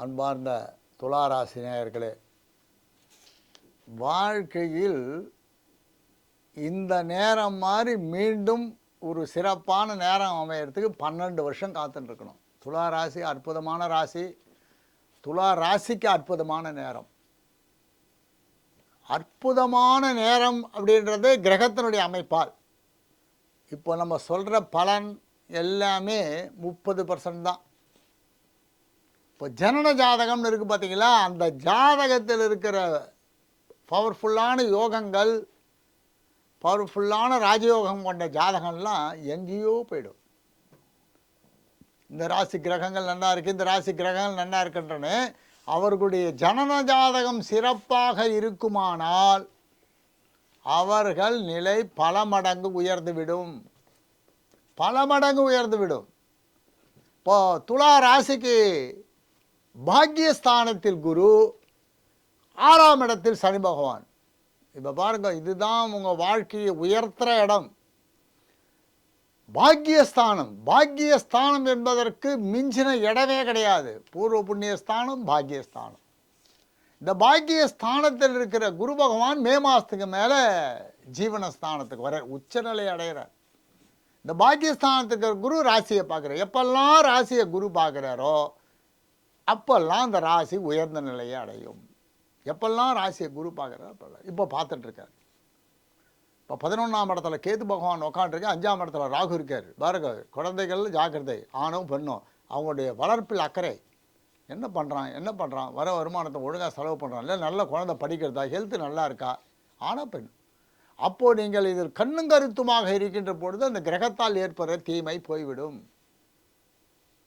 அன்பார்ந்த துளாராசி நேயர்களே, வாழ்க்கையில் இந்த நேரம் மாதிரி மீண்டும் ஒரு சிறப்பான நேரம் அமையறதுக்கு 12 வருஷம் காத்துட்டுருக்கணும். துளாராசி அற்புதமான ராசி. துலா ராசிக்கு அற்புதமான நேரம். அற்புதமான நேரம் அப்படின்றது கிரகத்தினுடைய அமைப்பால். இப்போ நம்ம சொல்கிற பலன் எல்லாமே 30% தான். இப்போ ஜனன ஜாதகம்னு இருக்குது பார்த்தீங்களா, அந்த ஜாதகத்தில் இருக்கிற பவர்ஃபுல்லான யோகங்கள், பவர்ஃபுல்லான ராஜயோகம் கொண்ட ஜாதகம்லாம் எங்கேயோ போயிடும். இந்த ராசி கிரகங்கள் நல்லா இருக்குது, இந்த ராசி கிரகங்கள் நல்லா இருக்கின்றன. அவர்களுடைய ஜனன ஜாதகம் சிறப்பாக இருக்குமானால் அவர்கள் நிலை பல மடங்கு உயர்ந்துவிடும். பல மடங்கு உயர்ந்துவிடும். இப்போ துலா ராசிக்கு பாக்யஸ்தானத்தில் குரு, 6ஆம் இடத்தில் சனி பகவான். இப்போ பாருங்கள், இதுதான் உங்கள் வாழ்க்கையை உயர்த்துற இடம். பாக்யஸ்தானம். பாக்யஸ்தானம் என்பதற்கு மிஞ்சின இடமே கிடையாது. பூர்வ புண்ணியஸ்தானம், பாக்யஸ்தானம். இந்த பாக்யஸ்தானத்தில் இருக்கிற குரு பகவான் மே மாதத்துக்கு மேலே ஜீவனஸ்தானத்துக்கு வர உச்சநிலை அடைகிறார். இந்த பாக்யஸ்தானத்துக்கு குரு ராசியை பார்க்குறார். எப்பெல்லாம் ராசியை குரு பார்க்குறாரோ அப்பெல்லாம் அந்த ராசி உயர்ந்த நிலையை அடையும். எப்பெல்லாம் ராசியை குரு பார்க்குறாரோ அப்பெல்லாம். இப்போ பார்த்துட்ருக்கார். இப்போ 11ஆம் இடத்துல கேது பகவான் உட்காந்துருக்கு, 5ஆம் இடத்துல ராகு இருக்கார். பாருங்க, குழந்தைகள் ஜாக்கிரதை. ஆணும் பெண்ணும் அவங்களுடைய வளர்ப்பில் அக்கறை. என்ன பண்ணுறான் வர வருமானத்தை ஒழுங்காக செலவு பண்ணுறான், இல்லை நல்ல குழந்தை படிக்கிறதா, ஹெல்த்து நல்லா இருக்கா, ஆனா பெண். அப்போது நீங்கள் இதில் கண்ணும் கருத்துமாக இருக்கின்ற பொழுது அந்த கிரகத்தால் ஏற்படுற தீமை போய்விடும்.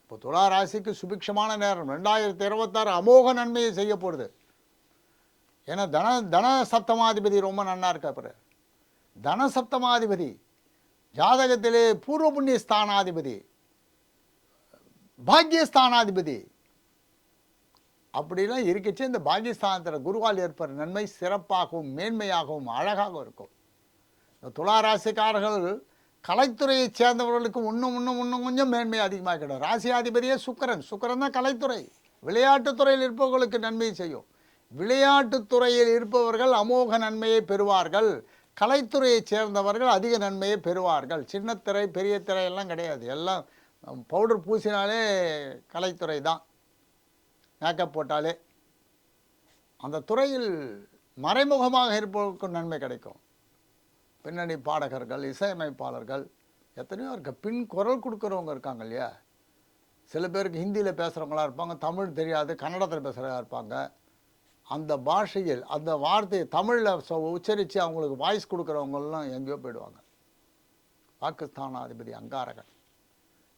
இப்போ துலா ராசிக்கு சுபிக்ஷமான நேரம். 2026 அமோக நன்மையை செய்ய போடுது. ஏன்னா தன சப்தமாதிபதி ரொம்ப நன்னா இருக்கா. அப்புறம் தன சப்தமாதிபதி ஜாதகத்திலே பூர்வ புண்ணிய ஸ்தானாதிபதி, பாக்யஸ்தானாதிபதி அப்படிலாம் இருக்கச்சு. இந்த பாக்யஸ்தானத்தில் குருவால் ஏற்படுற நன்மை சிறப்பாகவும் மேன்மையாகவும் அழகாகவும் இருக்கும். இந்த துலா ராசிக்காரர்கள் கலைத்துறையைச் சேர்ந்தவர்களுக்கு இன்னும் கொஞ்சம் மேன்மை அதிகமாக கிடையாது. ராசியாதிபதியே சுக்கிரன் தான் கலைத்துறை. விளையாட்டுத்துறையில் இருப்பவர்களுக்கு நன்மை செய்யும். விளையாட்டுத்துறையில் இருப்பவர்கள் அமோக நன்மையை பெறுவார்கள். கலைத்துறையைச் சேர்ந்தவர்கள் அதிக நன்மையை பெறுவார்கள். சின்ன திரை பெரிய திரையெல்லாம் கிடையாது. எல்லாம் பவுடர் பூசினாலே கலைத்துறை தான். மேக்கப் போட்டாலே அந்த துறையில் மறைமுகமாக இருப்பவர்களுக்கும் நன்மை கிடைக்கும். பின்னணி பாடகர்கள், இசையமைப்பாளர்கள் எத்தனையோ இருக்க. பின் குரல் கொடுக்குறவங்க இருக்காங்க இல்லையா. சில பேருக்கு ஹிந்தியில் பேசுகிறவங்களாக இருப்பாங்க, தமிழ் தெரியாது, கன்னடத்தில் பேசுகிறவங்க இருப்பாங்க. அந்த பாஷையில் அந்த வார்த்தையை தமிழில் உச்சரித்து அவங்களுக்கு வாய்ஸ் கொடுக்குறவங்கலாம் எங்கேயோ போயிடுவாங்க. வாக்குஸ்தானாதிபதி அங்காரகன்.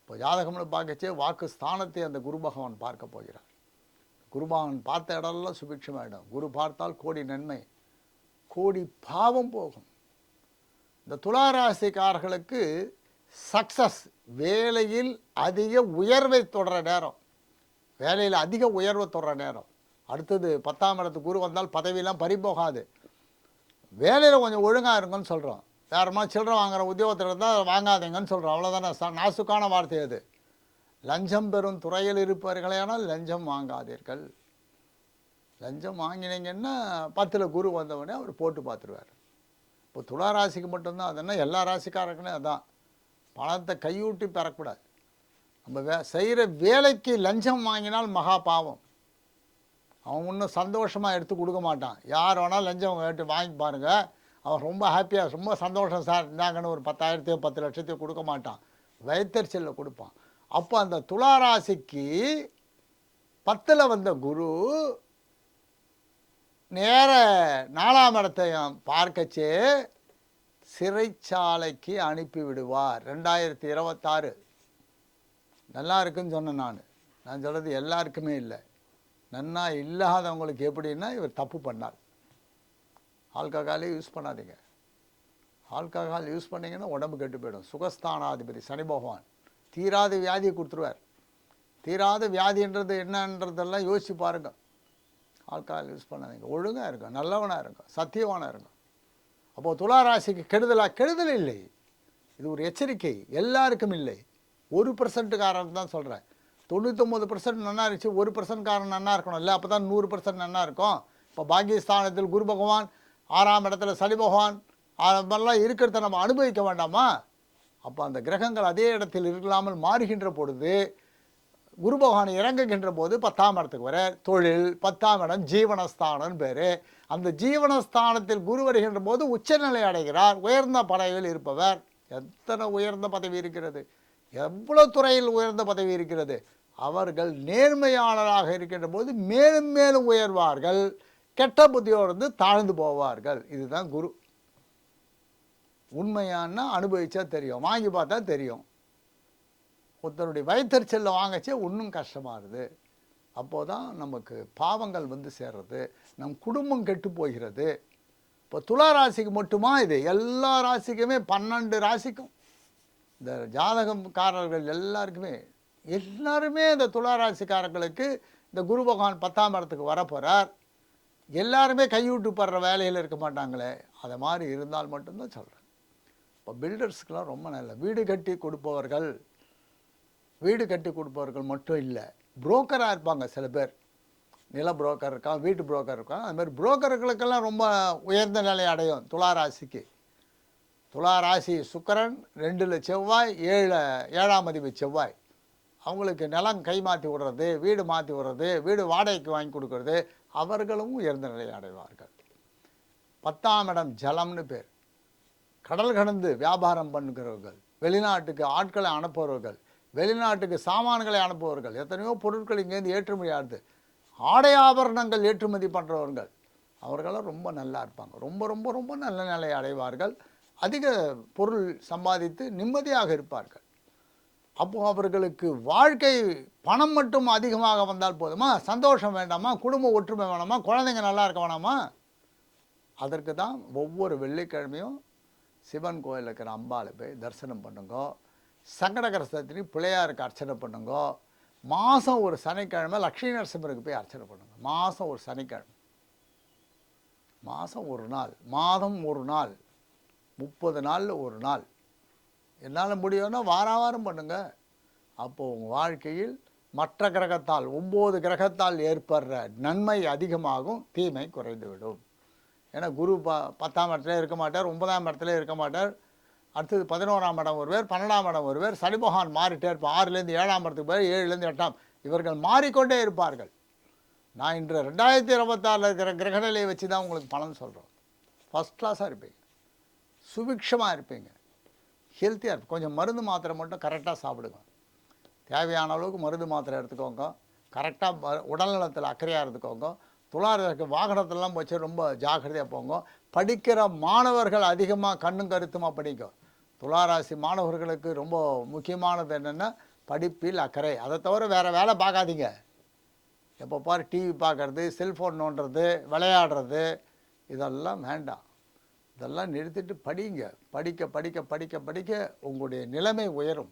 இப்போ ஜாதகம்னு பார்க்கச்சே வாக்குஸ்தானத்தை அந்த குரு பகவான் பார்க்க போகிறார். குரு பகவான் பார்த்த இடம்லாம் சுபிக்ஷமாயிடும். குரு பார்த்தால் கோடி நன்மை, கோடி பாவம் போகும். இந்த துளாராசிக்காரர்களுக்கு சக்ஸஸ், வேலையில் அதிக உயர்வை தொடர நேரம். வேலையில் அதிக உயர்வை தொடர நேரம். அடுத்தது 10ஆம் இடத்துக்கு குரு வந்தால் பதவியெல்லாம் பறிபோகாது. வேலையில் கொஞ்சம் ஒழுங்காக இருக்குன்னு சொல்கிறோம். வேறமா சில்லறை வாங்குகிற உத்தியோகத்தில் இருந்தால் வாங்காதீங்கன்னு சொல்கிறோம். அவ்வளோதானே. நாசுக்கான வார்த்தை அது. லஞ்சம் பெறும் துறையில் இருப்பவர்களேனால் லஞ்சம் வாங்காதீர்கள். லஞ்சம் வாங்கினீங்கன்னா 10ல் குரு வந்தவொடனே அவர் போட்டு பார்த்துருவார். இப்போ துலா ராசிக்கு மட்டும்தான் அது. என்ன எல்லா ராசிக்காரருக்குன்னே அதான். பணத்தை கையூட்டி பெறக்கூடாது. நம்ம செய்கிற வேலைக்கு லஞ்சம் வாங்கினால் மகா பாவம். அவன் இன்னும் சந்தோஷமாக எடுத்து கொடுக்க மாட்டான். யார் வேணாலும் லஞ்சம் கேட்டு வாங்கி பாருங்கள், அவன் ரொம்ப ஹாப்பியாக ரொம்ப சந்தோஷம் சார் இருந்தாங்கன்னு ஒரு 10,000 10 லட்சத்தையும் கொடுக்க மாட்டான். வயிற்றுச்சலில் கொடுப்பான். அப்போ அந்த துலா ராசிக்கு 10ல் வந்த குரு நேர 4ஆம் இடத்தையும் பார்க்கச்சே சிறைச்சாலைக்கு அனுப்பி விடுவார். 2026 நல்லா இருக்குன்னு சொன்னேன். நான் சொல்கிறது எல்லாருக்குமே இல்லை. நன்னா இல்லாதவங்களுக்கு எப்படின்னா, இவர் தப்பு பண்ணார். ஆல்கஹாலே யூஸ் பண்ணாதீங்க. ஆல்கஹால் யூஸ் பண்ணிங்கன்னா உடம்பு கெட்டு போயிடும். சுகஸ்தானாதிபதி சனி பகவான் தீராத வியாதியை கொடுத்துருவார். தீராத வியாதின்றது என்னன்றதெல்லாம் யோசிச்சு பாருங்கள். ஆல்கஹால் யூஸ் பண்ணாதீங்க. ஒழுங்காக இருக்கும், நல்லவனாக இருக்கும், சத்தியவானாக இருக்கும். அப்போது துலா ராசிக்கு கெடுதல் இல்லை. இது ஒரு எச்சரிக்கை. எல்லாருக்கும் இல்லை. 1%காரன் தான் சொல்கிறேன். 99% நன்னா இருந்துச்சு, 1% நன்னா இருக்கணும் இல்லை, அப்போ தான் 100% நன்னா இருக்கும். இப்போ பாக்கியஸ்தானத்தில் குரு பகவான், 6ஆம் இடத்துல சனி பகவான், அது மாதிரிலாம் இருக்கிறத நம்ம அனுபவிக்க வேண்டாமா? அப்போ அந்த கிரகங்கள் அதே இடத்தில் இல்லாமல் மாறுகின்ற பொழுது, குரு பகவான் இறங்குகின்ற போது 10ஆம் இடத்துக்கு வர தொழில், 10ஆம் இடம் ஜீவனஸ்தானம்னு பேர். அந்த ஜீவனஸ்தானத்தில் குரு வருகின்ற போது உச்சநிலை அடைகிறார். உயர்ந்த பதவியில் இருப்பவர். எத்தனை உயர்ந்த பதவி இருக்கிறது, எவ்வளோ துறையில் உயர்ந்த பதவி இருக்கிறது. அவர்கள் நேர்மையாளராக இருக்கின்ற போது மேலும் மேலும் உயர்வார்கள், கெட்ட புத்தியோடு தாழ்ந்து போவார்கள். இதுதான் குரு. உண்மையான அனுபவிச்சா தெரியும், வாங்கி பார்த்தா தெரியும். ஒருத்தருடைய வயிற்றுச்சலில் வாங்கச்சே இன்னும் கஷ்டமாகுது. அப்போது தான் நமக்கு பாவங்கள் வந்து சேர்றது, நம் குடும்பம் கெட்டு போகிறது. இப்போ துலா ராசிக்கு மட்டுமா இது? எல்லா ராசிக்குமே, 12 ராசிக்கும், இந்த ஜாதகக்காரர்கள் எல்லாருமே இந்த துலா ராசிக்காரர்களுக்கு இந்த குரு பகவான் 10ஆம் இடத்துக்கு வரப்போகிறார். எல்லாருமே கைவிட்டு படுற வேலையில் இருக்க மாட்டாங்களே, அதை மாதிரி இருந்தால் மட்டும்தான் சொல்கிறேன். இப்போ பில்டர்ஸ்க்கெலாம் ரொம்ப நல்ல வீடு கட்டி கொடுப்பவர்கள் மட்டும் இல்லை, புரோக்கராக இருப்பாங்க சில பேர். நில புரோக்கர் இருக்கான், வீட்டு புரோக்கர் இருக்கான். அதுமாதிரி புரோக்கர்களுக்கெல்லாம் ரொம்ப உயர்ந்த நிலை அடையும் துலா ராசிக்கு. துலா ராசி சுக்கிரன் 2ல் செவ்வாய், 7ஆம் அதிபதி செவ்வாய். அவங்களுக்கு நிலம் கை மாற்றி விடுறது, வீடு மாற்றி விடுறது, வீடு வாடகைக்கு வாங்கி கொடுக்கறது, அவர்களும் உயர்ந்த நிலை அடைவார்கள். 10ஆம் இடம் ஜலம்னு பேர். கடல் கடந்து வியாபாரம் பண்ணுகிறவர்கள், வெளிநாட்டுக்கு ஆட்களை அனுப்புபவர்கள், வெளிநாட்டுக்கு சாமான்களை அனுப்புபவர்கள், எத்தனையோ பொருட்கள் இங்கேருந்து ஏற்றுமதி ஆகுது, ஆடை ஆபரணங்கள் ஏற்றுமதி பண்ணுறவர்கள், அவர்களும் ரொம்ப நல்லா இருப்பாங்க. ரொம்ப ரொம்ப ரொம்ப நல்ல நிலை அடைவார்கள். அதிக பொருள் சம்பாதித்து நிம்மதியாக இருப்பார்கள். அப்போ அவர்களுக்கு வாழ்க்கை பணம் மட்டும் அதிகமாக வந்தால் போதுமா? சந்தோஷம் வேண்டாமா? குடும்ப ஒற்றுமை வேணாமா? குழந்தைங்க நல்லா இருக்க வேணாமா? அதற்கு தான் ஒவ்வொரு வெள்ளிக்கிழமையும் சிவன் கோயிலில் இருக்கிற அம்பாளை போய் தரிசனம் பண்ணுங்கோ. சங்கடகர சதுர்த்தி பிள்ளையாருக்கு அர்ச்சனை பண்ணுங்கோ. மாதம் ஒரு சனிக்கிழமை லக்ஷ்மி நரசிம்மருக்கு போய் அர்ச்சனை பண்ணுங்க. மாதம் ஒரு சனிக்கிழமை, மாதம் ஒரு நாள், மாதம் ஒரு நாள், 30 நாளில் ஒரு நாள், என்னால் முடியும்னா வாரம் பண்ணுங்கள். அப்போது உங்கள் வாழ்க்கையில் மற்ற கிரகத்தால் 9 கிரகத்தால் ஏற்படுற நன்மை அதிகமாகும், தீமை குறைந்துவிடும். ஏன்னா குரு 10ஆம் இடத்துல இருக்க மாட்டார், 9ஆம் இடத்துல இருக்க மாட்டார். அடுத்தது 11ஆம் இடம் வருவார், 12ஆம் இடம் வருவார். சனி பகவான் மாறிட்டே இருப்பார். 6லேருந்து 7ஆம் இடத்துக்கு போய் 7லேருந்து 8ஆம், இவர்கள் மாறிக்கொண்டே இருப்பார்கள். நான் இன்று 2026 இருக்கிற கிரகநிலையை வச்சு தான் உங்களுக்கு பலன் சொல்கிறோம். ஃபஸ்ட் கிளாஸாக இருப்பீங்க, சுபிக்ஷமாக இருப்பீங்க, ஹெல்த்தியாக இருப்பீங்க. கொஞ்சம் மருந்து மாத்திரை மட்டும் கரெக்டாக சாப்பிடுங்க. தேவையான அளவுக்கு மருந்து மாத்திரை எடுத்துக்கோங்க. கரெக்டாக உடல்நலத்தில் அக்கறையாக இருந்துக்கோங்க. துளாரருக்கு வாகனத்திலலாம் வச்சு ரொம்ப ஜாக்கிரதையாக போங்க. படிக்கிற மாணவர்கள் அதிகமாக கண்ணும் கருத்துமாக படிக்கும். துளாராசி மாணவர்களுக்கு ரொம்ப முக்கியமானது என்னென்னா படிப்பில் அக்கறை. அதை தவிர வேறு வேலை பார்க்காதீங்க. எப்போ பாரு டிவி பார்க்குறது, செல்ஃபோன் நோண்டுறது, விளையாடுறது, இதெல்லாம் வேண்டாம். இதெல்லாம் நிறுத்திட்டு படிங்க. படிக்க படிக்க படிக்க படிக்க உங்களுடைய நிலைமை உயரும்.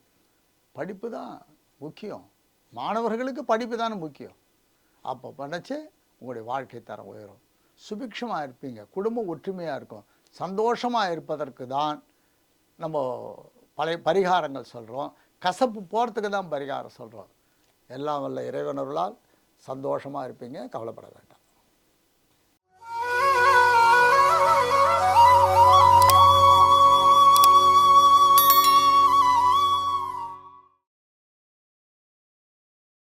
படிப்பு தான் முக்கியம். மாணவர்களுக்கு படிப்பு தானே முக்கியம். அப்போ நினச்சி உங்களுடைய வாழ்க்கை தரம் உயரும், சுபிக்ஷமாக இருப்பீங்க, குடும்பம் ஒற்றுமையாக இருக்கும். சந்தோஷமாக இருப்பதற்கு தான் நம்ம பரிகாரங்கள் சொல்கிறோம். கசப்பு போகிறதுக்கு தான் பரிகாரம் சொல்கிறோம். எல்லாம் வல்ல இறைவனர்களால் சந்தோஷமாக இருப்பீங்க, கவலைப்பட வேண்டாம்.